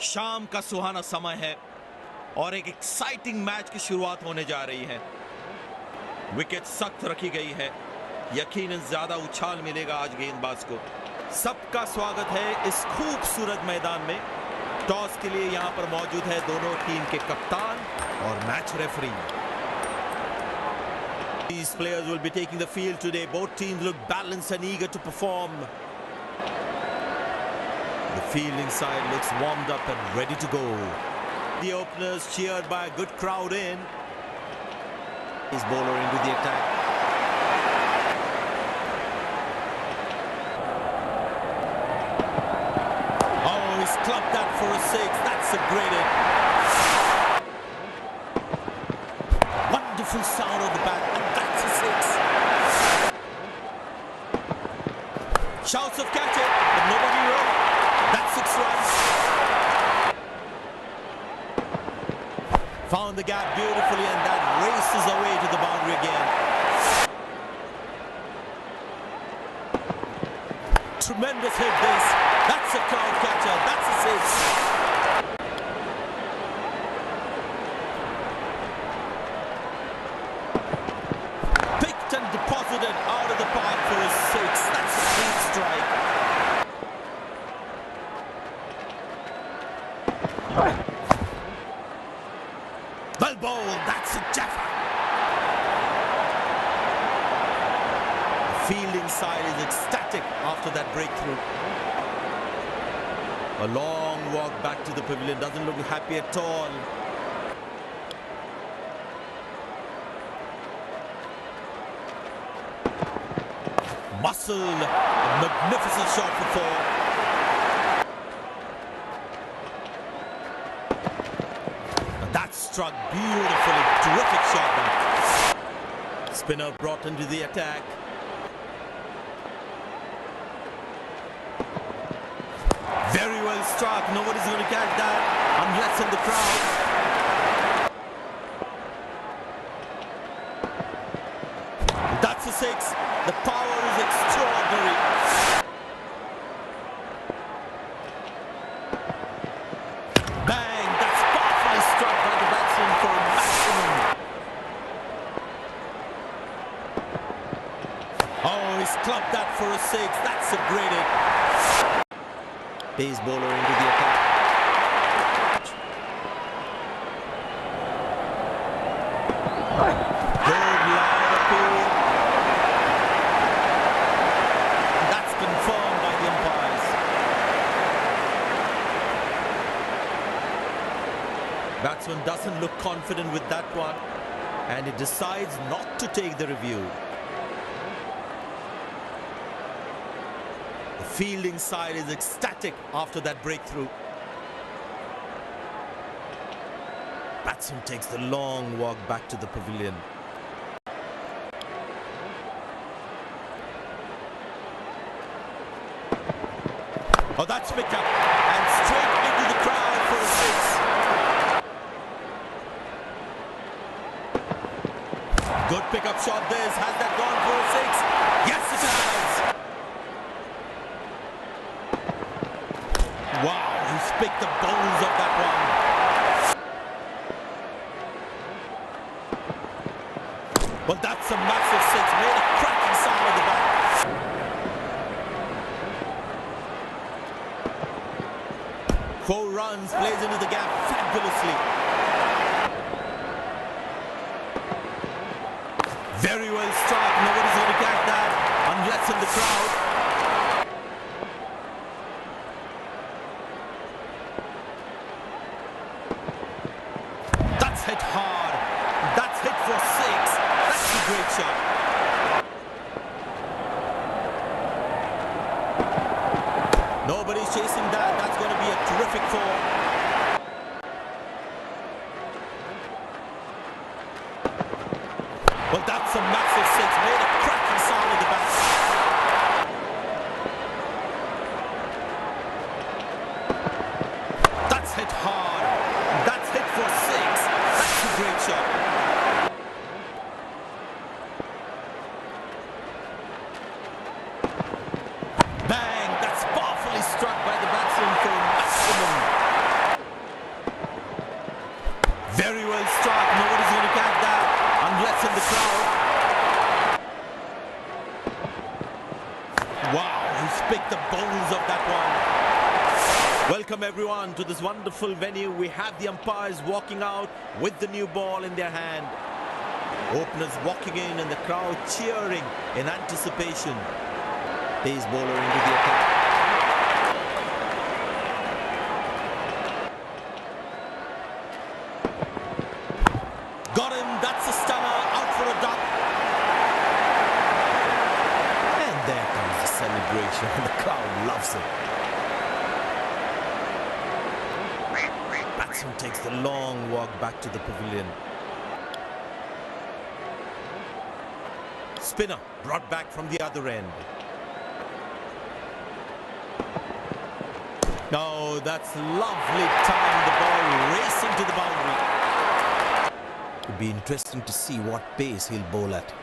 शाम का सुहाना समय है और एक एक्साइटिंग मैच की शुरुआत होने जा रही है। विकेट सख्त रखी गई है, यकीनन ज्यादा उछाल मिलेगा आज गेंदबाज को। सबका स्वागत है इस खूबसूरत मैदान में। टॉस के लिए यहां पर मौजूद है दोनों टीम के कप्तान और match referee. These players will be taking the field today. Both teams look balanced and eager to perform. The fielding side looks warmed up and ready to go. The openers cheered by a good crowd in. His bowler into the attack. Oh, he's clubbed that for a six. That's a great hit. Wonderful sound of the bat, and that's a six. Shouts of catch it, but nobody wrote. That's 6 runs. Found the gap beautifully, and that races away to the boundary again. Tremendous hit this. That's a crowd catcher. That's a six. Picked and deposited out of the park for a six. That's a deep strike. Well bowled, that's a jaffa. The fielding side is ecstatic after that breakthrough. A long walk back to the pavilion, doesn't look happy at all. Muscled, a magnificent shot for 4. Struck beautifully, terrific shot back. Spinner brought into the attack. Very well struck, nobody's going to catch that unless in the crowd. That's a six. The power is extraordinary. Oh, he's clubbed that for a six. That's a great hit. Pace bowler into the attack. Good line appeal. That's confirmed by the umpires. Batsman doesn't look confident with that one, and he decides not to take the review. The fielding side is ecstatic after that breakthrough. Batsman takes the long walk back to the pavilion. Oh, that's picked up and straight into the crowd for a six. Good pickup shot this. Has that gone for a six? Yes, it has. Wow, he's picked the bones of that one. Well, that's a massive six. Made a cracking sound of the bat. 4 runs, plays into the gap fabulously. Very well struck. Nobody's going to catch that unless in the crowd. Hit hard. That's hit for 6. That's a great shot. Nobody's chasing that. That's going to be a terrific 4. Well, that's a massive 6. Made a cracking sound with the bat. That's hit hard. That's hit for 6. Great shot. Bang! That's powerfully struck by the batsman for maximum. Welcome everyone to this wonderful venue. We have the umpires walking out with the new ball in their hand. Openers walking in and the crowd cheering in anticipation. Pace bowler into the attack. Got him, that's a stunner, out for a duck. And there comes the celebration. The crowd loves it. Batsman takes the long walk back to the pavilion. Spinner brought back from the other end. Oh, that's lovely time. The ball racing to the boundary. It'd be interesting to see what pace he'll bowl at.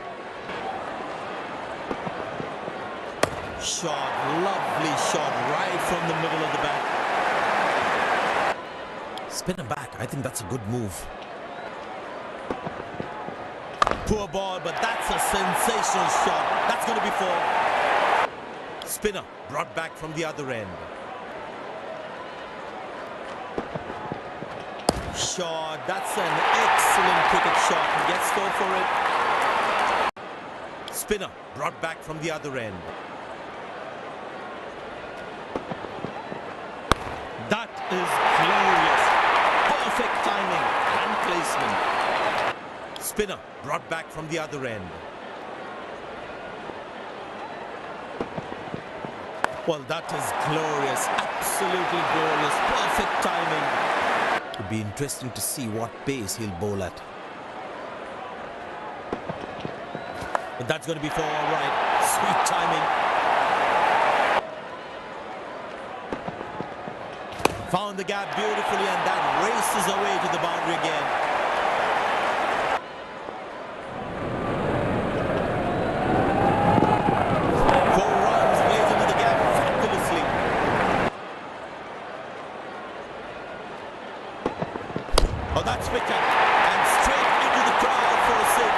Shot, lovely shot right from the middle of the bat. Spinner back, I think that's a good move. Poor ball, but that's a sensational shot. That's going to be four. Spinner brought back from the other end. Shot, that's an excellent cricket shot. He gets four for it. Spinner brought back from the other end. That is glorious. Perfect timing and placement. Spinner brought back from the other end. Well, that is glorious. Absolutely glorious. Perfect timing. It'd be interesting to see what pace he'll bowl at. But that's going to be four, all right. Sweet timing. Found the gap beautifully, and that races away to the boundary again. Oh, that's wicket, and straight into the crowd for a six.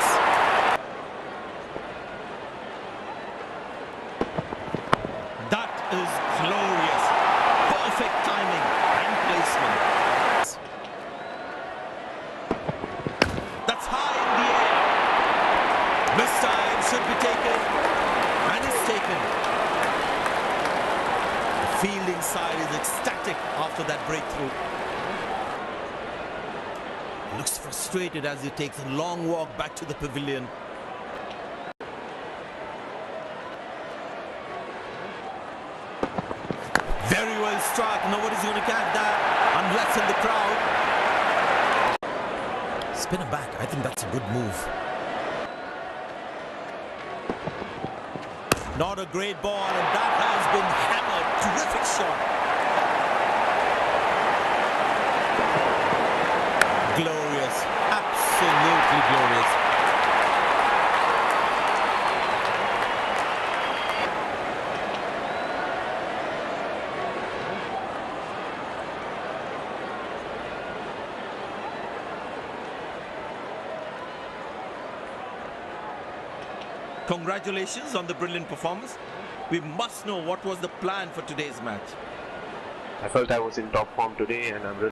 That is glorious. Perfect timing and placement. That's high in the air. This time should be taken, and it's taken. The fielding side is ecstatic after that breakthrough. Looks frustrated as he takes a long walk back to the pavilion. Very well struck. Nobody's going to catch that unless in the crowd. Spinner back. I think that's a good move. Not a great ball, and that has been hammered. Terrific shot. Glorious, absolutely glorious. Congratulations on the brilliant performance. We must know what was the plan for today's match. I felt I was in top form today, and I'm really